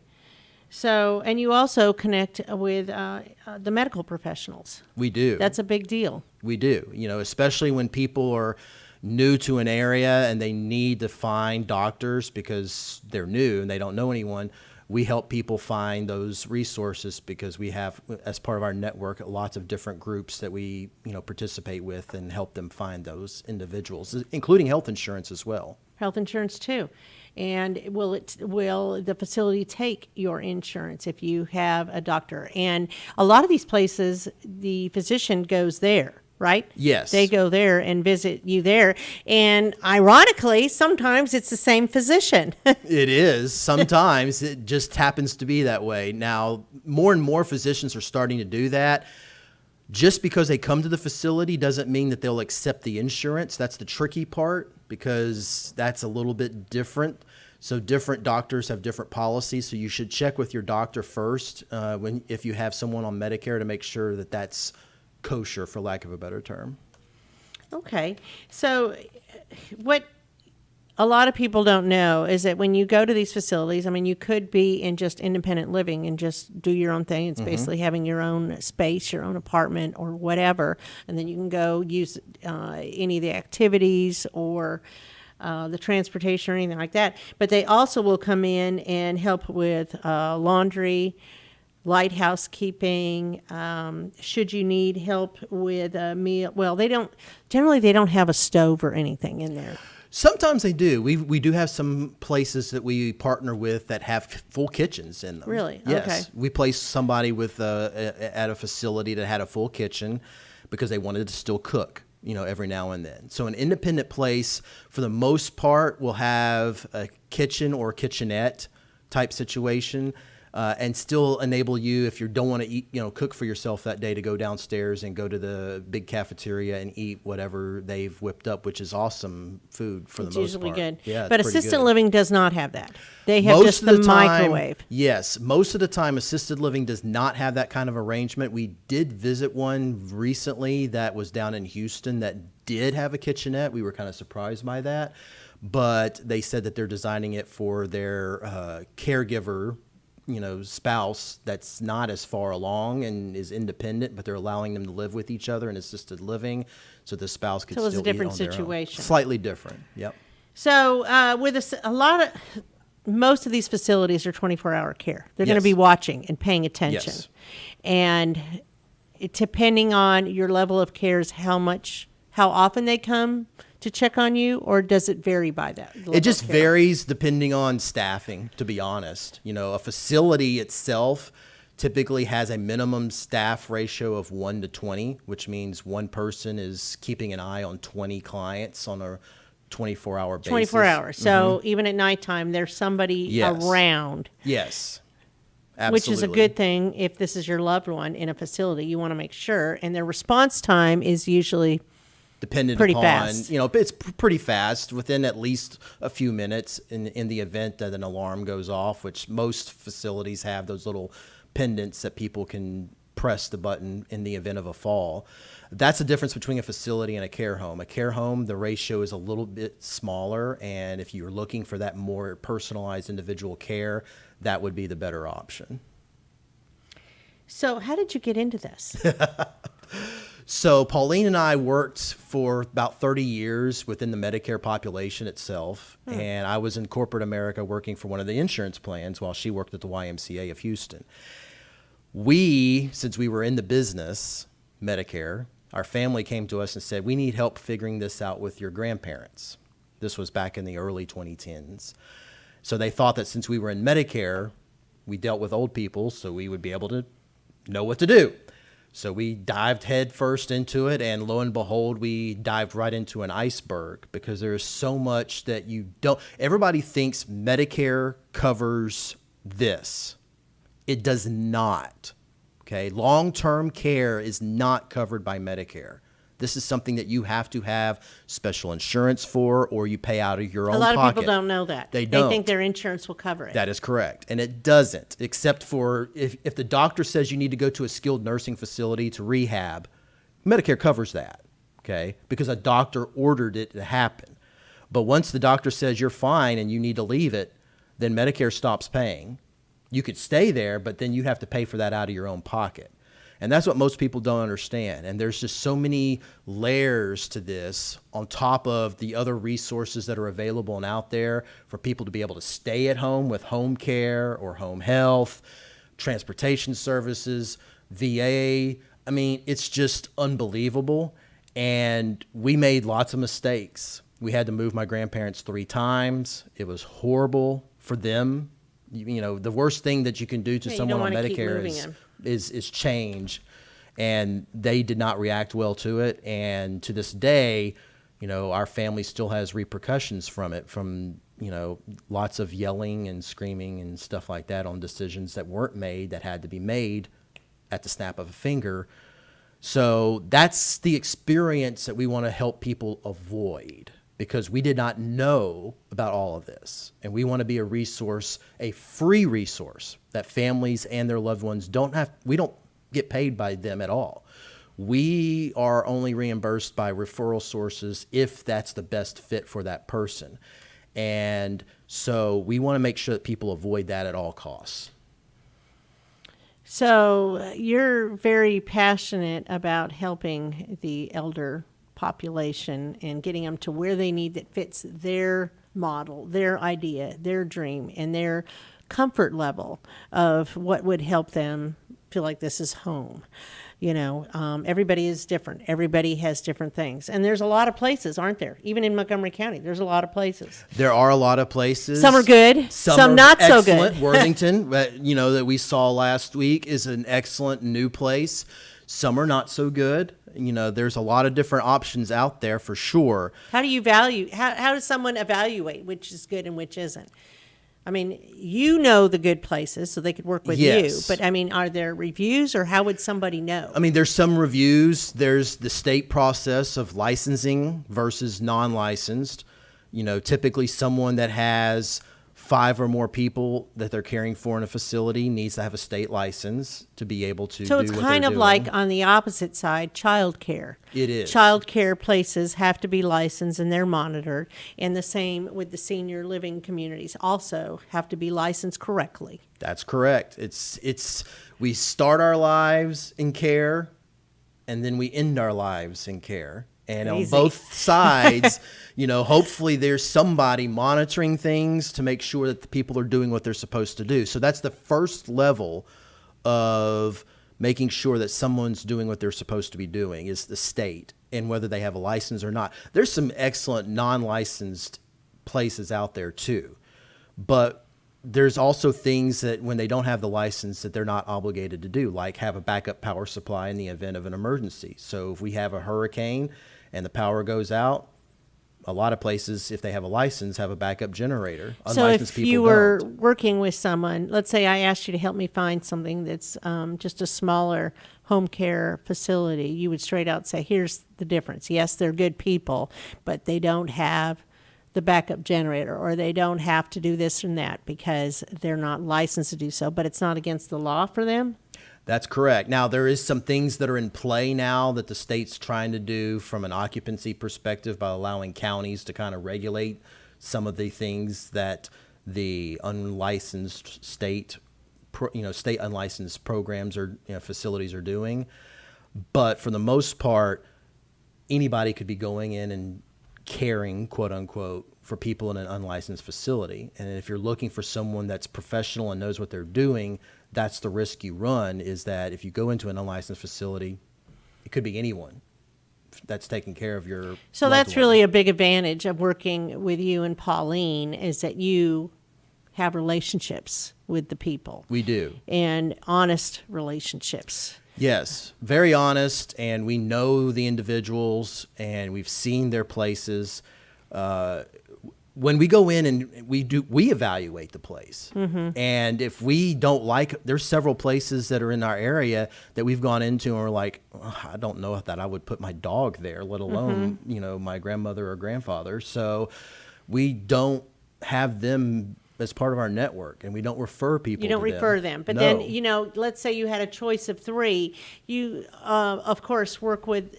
So, and you also connect with the medical professionals. We do. That's a big deal. We do. Especially when people are new to an area and they need to find doctors because they're new and they don't know anyone. We help people find those resources because we have, as part of our network, lots of different groups that we, participate with and help them find those individuals, including health insurance as well. Health insurance too. And will the facility take your insurance if you have a doctor? And a lot of these places, the physician goes there, right? Yes. They go there and visit you there. And ironically, sometimes it's the same physician. It is. Sometimes it just happens to be that way. Now, more and more physicians are starting to do that. Just because they come to the facility doesn't mean that they'll accept the insurance. That's the tricky part because that's a little bit different. So different doctors have different policies. So you should check with your doctor first if you have someone on Medicare to make sure that that's kosher, for lack of a better term. Okay. So what a lot of people don't know is that when you go to these facilities, I mean, you could be in just independent living and just do your own thing. It's basically having your own space, your own apartment or whatever. And then you can go use any of the activities or the transportation or anything like that. But they also will come in and help with laundry, light housekeeping. Should you need help with a meal? Well, they don't have a stove or anything in there. Sometimes they do. We do have some places that we partner with that have full kitchens in them. Really? Yes. Okay. We placed somebody with at a facility that had a full kitchen because they wanted to still cook, every now and then. So an independent place, for the most part, will have a kitchen or kitchenette type situation. And still enable you, if you don't want to eat, cook for yourself that day, to go downstairs and go to the big cafeteria and eat whatever they've whipped up, which is awesome food for the most part. It's usually good. Yeah, but it's pretty assisted good. living does not have that. They have Most just of the time, microwave. Yes, most of the time, assisted living does not have that kind of arrangement. We did visit one recently that was down in Houston that did have a kitchenette. We were kind of surprised by that, but they said that they're designing it for their caregiver, spouse that's not as far along and is independent, but they're allowing them to live with each other in assisted living, so the spouse could So it's still a different eat on their own. situation. Slightly different. Yep. So with most of these facilities are 24-hour care. They're going to Yes. be watching and paying attention. Yes. And depending on your level of care is how often they come to check on you, or does it vary by that? It just varies depending on staffing, to be honest. A facility itself typically has a minimum staff ratio of 1 to 20, which means one person is keeping an eye on 20 clients on a 24-hour basis. 24 hours. So even at nighttime, there's somebody Yes. around. Yes. Absolutely. Which is a good thing if this is your loved one in a facility. You want to make sure. And their response time is usually dependent pretty upon, fast. It's pretty fast, within at least a few minutes in the event that an alarm goes off, which most facilities have those little pendants that people can press the button in the event of a fall. That's the difference between a facility and a care home. A care home, the ratio is a little bit smaller, and if you're looking for that more personalized individual care, that would be the better option. So how did you get into this? So Pauline and I worked for about 30 years within the Medicare population itself, and I was in corporate America working for one of the insurance plans while she worked at the YMCA of Houston. Since we were in the business, Medicare, our family came to us and said, we need help figuring this out with your grandparents. This was back in the early 2010s. So they thought that since we were in Medicare, we dealt with old people, so we would be able to know what to do. So we dived head first into it, and lo and behold, we dived right into an iceberg, because there's so much that you don't. Everybody thinks Medicare covers this. It does not. Okay, long-term care is not covered by Medicare. This is something that you have to have special insurance for, or you pay out of your own pocket. A lot of people don't know that. They don't. They think their insurance will cover it. That is correct. And it doesn't, except for if the doctor says you need to go to a skilled nursing facility to rehab, Medicare covers that, okay, because a doctor ordered it to happen. But once the doctor says you're fine and you need to leave it, then Medicare stops paying. You could stay there, but then you have to pay for that out of your own pocket. And that's what most people don't understand. And there's just so many layers to this on top of the other resources that are available and out there for people to be able to stay at home with home care or home health, transportation services, VA. I mean, it's just unbelievable. And we made lots of mistakes. We had to move my grandparents 3 times. It was horrible for them. The worst thing that you can do to someone on Medicare is change, and they did not react well to it. And to this day, our family still has repercussions from it, from lots of yelling and screaming and stuff like that on decisions that weren't made, that had to be made at the snap of a finger. So that's the experience that we want to help people avoid, because we did not know about all of this. And we want to be a resource, a free resource that families and their loved ones we don't get paid by them at all. We are only reimbursed by referral sources if that's the best fit for that person. And so we want to make sure that people avoid that at all costs. So you're very passionate about helping the elder population and getting them to where they need that fits their model, their idea, their dream, and their comfort level of what would help them feel like this is home. You know, everybody is different. Everybody has different things. And there's a lot of places, aren't there? Even in Montgomery County, there's a lot of places. There are a lot of places. Some are good, some are not so excellent. good. Worthington, that we saw last week, is an excellent new place. Some are not so good. There's a lot of different options out there for sure. How do you how does someone evaluate which is good and which isn't? I mean, the good places, so they could work with you. But, are there reviews, or how would somebody know? There's some reviews. There's the state process of licensing versus non-licensed. Typically someone that has 5 or more people that they're caring for in a facility needs to have a state license to be able to do what they're doing. So it's kind of like on the opposite side, childcare. It is. Childcare places have to be licensed and they're monitored. And the same with the senior living communities, also have to be licensed correctly. That's correct. We start our lives in care and then we end our lives in care. And on both sides, hopefully there's somebody monitoring things to make sure that the people are doing what they're supposed to do. So that's the first level of making sure that someone's doing what they're supposed to be doing, is the state, and whether they have a license or not. There's some excellent non-licensed places out there too. But there's also things that when they don't have the license that they're not obligated to do, like have a backup power supply in the event of an emergency. So if we have a hurricane and the power goes out, a lot of places, if they have a license, have a backup generator. Unlicensed so if you were working with someone, let's say I asked you to help me find something that's just a smaller home care facility, you would straight out say, here's the difference. Yes, they're good people, but they don't have the backup generator, or they don't have to do this and that because they're not licensed to do so, but it's not against the law for them? That's correct. Now, there is some things that are in play now that the state's trying to do from an occupancy perspective by allowing counties to kind of regulate some of the things that the unlicensed state unlicensed programs or facilities are doing. But for the most part, anybody could be going in and caring, quote unquote, for people in an unlicensed facility. And if you're looking for someone that's professional and knows what they're doing, that's the risk you run, is that if you go into an unlicensed facility, it could be anyone that's taking care of your So that's really a big advantage of working with you and Pauline, is that you have relationships with the people. We do. And honest relationships. Yes, very honest, and we know the individuals, and we've seen their places. When we go in and we evaluate the place. Mm-hmm. And if we don't like, there's several places that are in our area that we've gone into and we're like, I don't know that I would put my dog there, let alone, my grandmother or grandfather. So we don't have them as part of our network, and we don't refer people. You don't to refer them. But No. then, let's say you had a choice of 3. You, of course, work with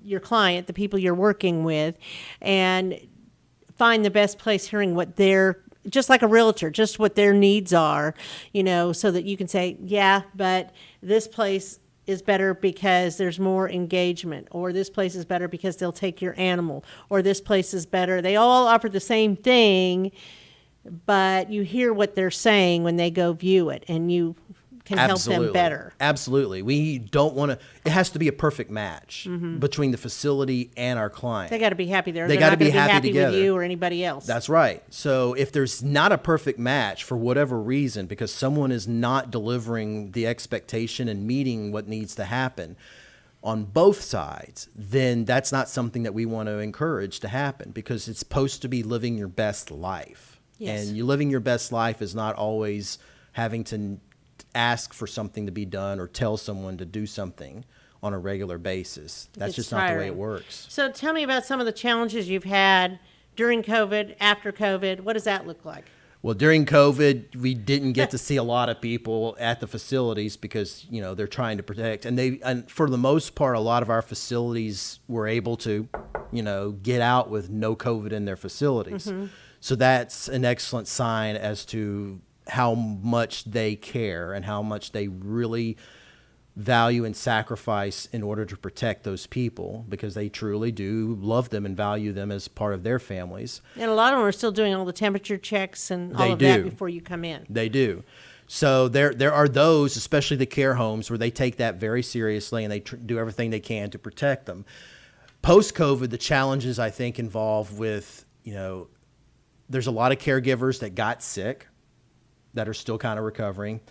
your client, the people you're working with, and find the best place, hearing what just like a realtor, just what their needs are, so that you can say, yeah, but this place is better because there's more engagement, or this place is better because they'll take your animal, or this place is better. They all offer the same thing, but you hear what they're saying when they go view it, and you can help them better. Absolutely. We don't want to, it has to be a perfect match between the facility and our client. They got to be happy there. They got to be happy with together. you or anybody else. That's right. So if there's not a perfect match for whatever reason, because someone is not delivering the expectation and meeting what needs to happen on both sides, then that's not something that we want to encourage to happen, because it's supposed to be living your best life. Yes. And you living your best life is not always having to ask for something to be done or tell someone to do something on a regular basis. That's It's just not the way it tiring. works. So tell me about some of the challenges you've had during COVID, after COVID. What does that look like? Well, during COVID, we didn't get to see a lot of people at the facilities because, you know, they're trying to protect. And for the most part, a lot of our facilities were able to, you know, get out with no COVID in their facilities. Mm-hmm. So that's an excellent sign as to how much they care and how much they really value and sacrifice in order to protect those people, because they truly do love them and value them as part of their families. And a lot of them are still doing all the temperature checks and all They of that do. before you come in. They do. So there are those, especially the care homes, where they take that very seriously and they do everything they can to protect them. Post-COVID, the challenges I think involve with, you know, there's a lot of caregivers that got sick that are still kind of recovering.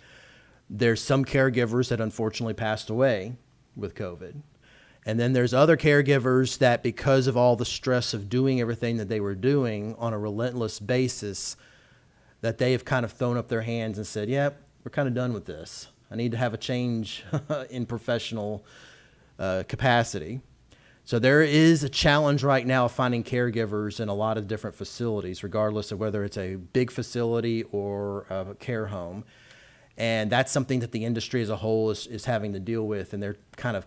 There's some caregivers that unfortunately passed away with COVID. And then there's other caregivers that, because of all the stress of doing everything that they were doing on a relentless basis, that they have kind of thrown up their hands and said, yep, we're kind of done with this. I need to have a change in professional capacity. So there is a challenge right now of finding caregivers in a lot of different facilities, regardless of whether it's a big facility or a care home. And that's something that the industry as a whole is having to deal with, and they're kind of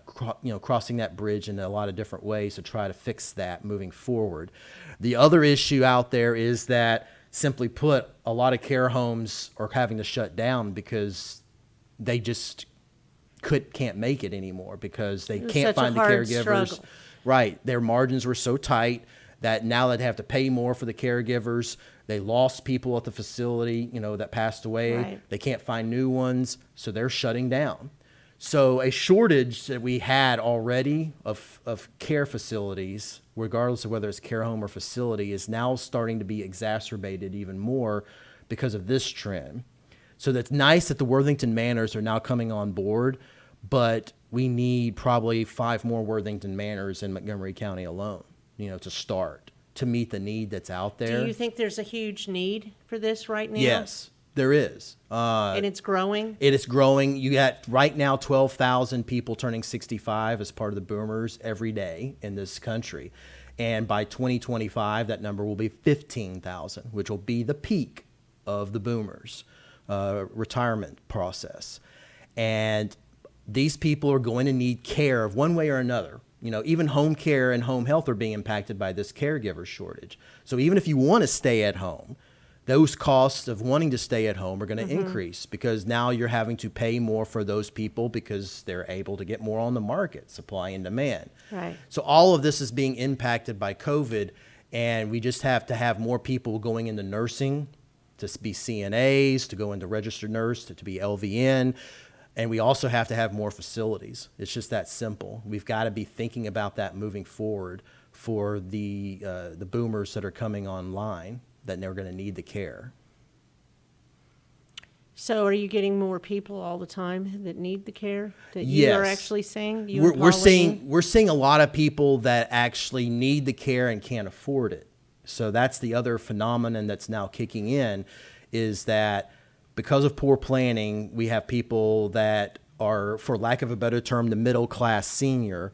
crossing that bridge in a lot of different ways to try to fix that moving forward. The other issue out there is that, simply put, a lot of care homes are having to shut down because they just can't make it anymore because they can't find the caregivers. Struggle. Right, their margins were so tight that now they have to pay more for the caregivers. They lost people at the facility, you know, that passed away. Right. They can't find new ones, so they're shutting down. So a shortage that we had already of care facilities, regardless of whether it's care home or facility, is now starting to be exacerbated even more because of this trend. So that's nice that the Worthington Manors are now coming on board, but we need probably 5 more Worthington Manors in Montgomery County alone, you know, to start, to meet the need that's out there. Do you think there's a huge need for this right now? Yes, there is. And it's growing? It is growing. You got right now 12,000 people turning 65 as part of the boomers every day in this country. And by 2025, that number will be 15,000, which will be the peak of the boomers' retirement process. And these people are going to need care of one way or another. You know, even home care and home health are being impacted by this caregiver shortage. So even if you want to stay at home, those costs of wanting to stay at home are going to increase, because now you're having to pay more for those people because they're able to get more on the market, supply and demand. Right. So all of this is being impacted by COVID, and we just have to have more people going into nursing, to be CNAs, to go into registered nurse, to be LVN. And we also have to have more facilities. It's just that simple. We've got to be thinking about that moving forward for the boomers that are coming online, that they're going to need the care. So are you getting more people all the time that need the care that Yes. you are actually seeing? You We're, and we're Pauline? seeing we're seeing a lot of people that actually need the care and can't afford it. So that's the other phenomenon that's now kicking in, is that because of poor planning, we have people that are, for lack of a better term, the middle class senior,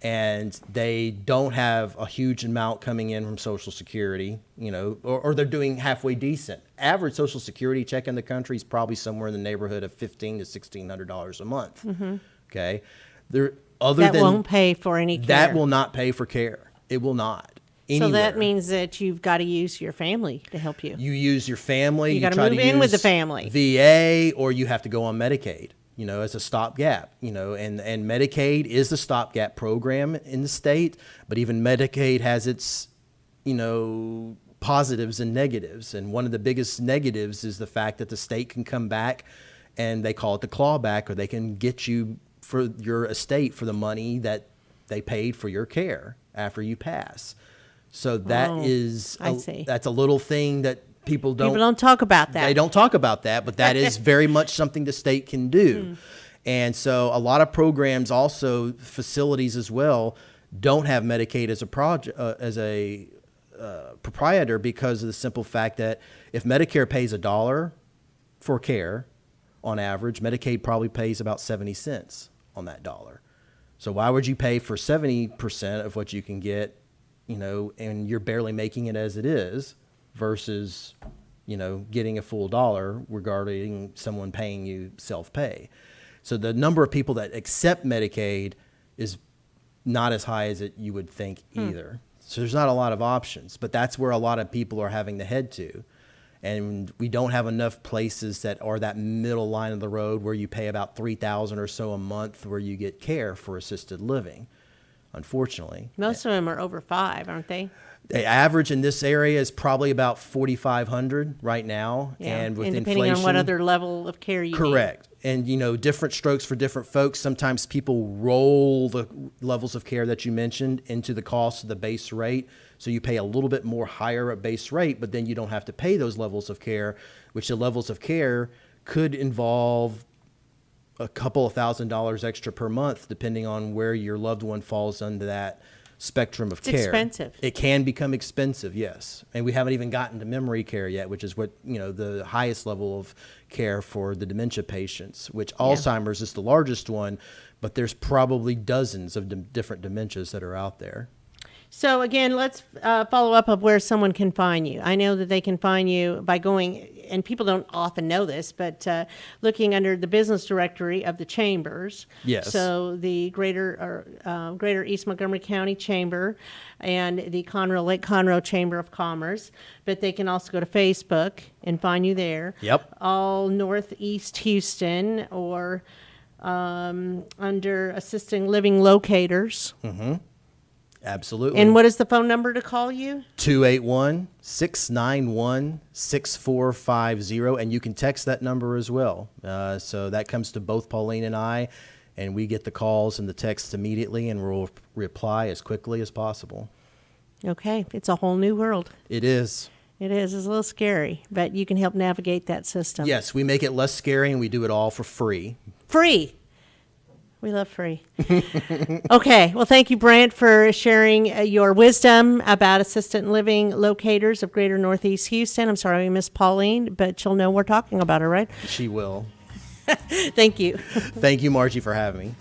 and they don't have a huge amount coming in from Social Security, you know, or they're doing halfway decent. Average Social Security check in the country is probably somewhere in the neighborhood of $1,500 to $1,600 a month. Okay, that won't pay for any care. That will not pay for care. It will not. Anywhere. So that means that you've got to use your family to help you. You use your family. You got to try move in with the use family. VA, or you have to go on Medicaid, you know, as a stopgap, you know, and Medicaid is the stopgap program in the state, but even Medicaid has its, you know, positives and negatives. And one of the biggest negatives is the fact that the state can come back and they call it the clawback, or they can get you for your estate for the money that they paid for your care after you pass. So that that's a little thing that people don't talk about that. They don't talk about that, but that is very much something the state can do. And so a lot of programs, also facilities as well, don't have Medicaid as a proprietor, because of the simple fact that if Medicare pays $1 for care on average, Medicaid probably pays about 70 cents on that dollar. So why would you pay for 70% of what you can get, and you're barely making it as it is, versus, getting a full dollar regarding someone paying you self-pay. So the number of people that accept Medicaid is not as high as you would think either. So there's not a lot of options, but that's where a lot of people are having to head to. And we don't have enough places that are that middle line of the road where you pay about $3,000 or so a month where you get care for assisted living, unfortunately. Most of them are over 5, aren't they? The average in this area is probably about $4,500 right now. Yeah. And with depending inflation, on what other level of care you correct. And, different strokes for different folks. Sometimes people roll the levels of care that you mentioned into the cost of the base rate. So you pay a little bit more higher at base rate, but then you don't have to pay those levels of care, which the levels of care could involve a couple of $1,000s extra per month, depending on where your loved one falls under that spectrum of care. It's expensive. It can become expensive, yes. And we haven't even gotten to memory care yet, which is what, the highest level of care for the dementia patients, which Alzheimer's is the largest one, but there's probably dozens of different dementias that are out there. So again, let's follow up of where someone can find you. I know that they can find you by going, and people don't often know this, but looking under the business directory of the chambers. Yes. So the Greater East Montgomery County Chamber and the Conroe Lake Conroe Chamber of Commerce. But they can also go to Facebook and find you there. Yep. All Northeast Houston or under Assisting Living Locators. Mm-hmm. Absolutely. And what is the phone number to call you? 281-691-6450. And you can text that number as well. So that comes to both Pauline and I, and we get the calls and the texts immediately, and we'll reply as quickly as possible. Okay. It's a whole new world. It is. It is. It's a little scary, but you can help navigate that system. Yes, we make it less scary, and we do it all for free. Free. We love free. Okay. Well, thank you, Brent, for sharing your wisdom about assisted living locators of Greater Northeast Houston. I'm sorry we missed Pauline, but she'll know we're talking about her, right? She will. Thank you. Thank you, Margie, for having me.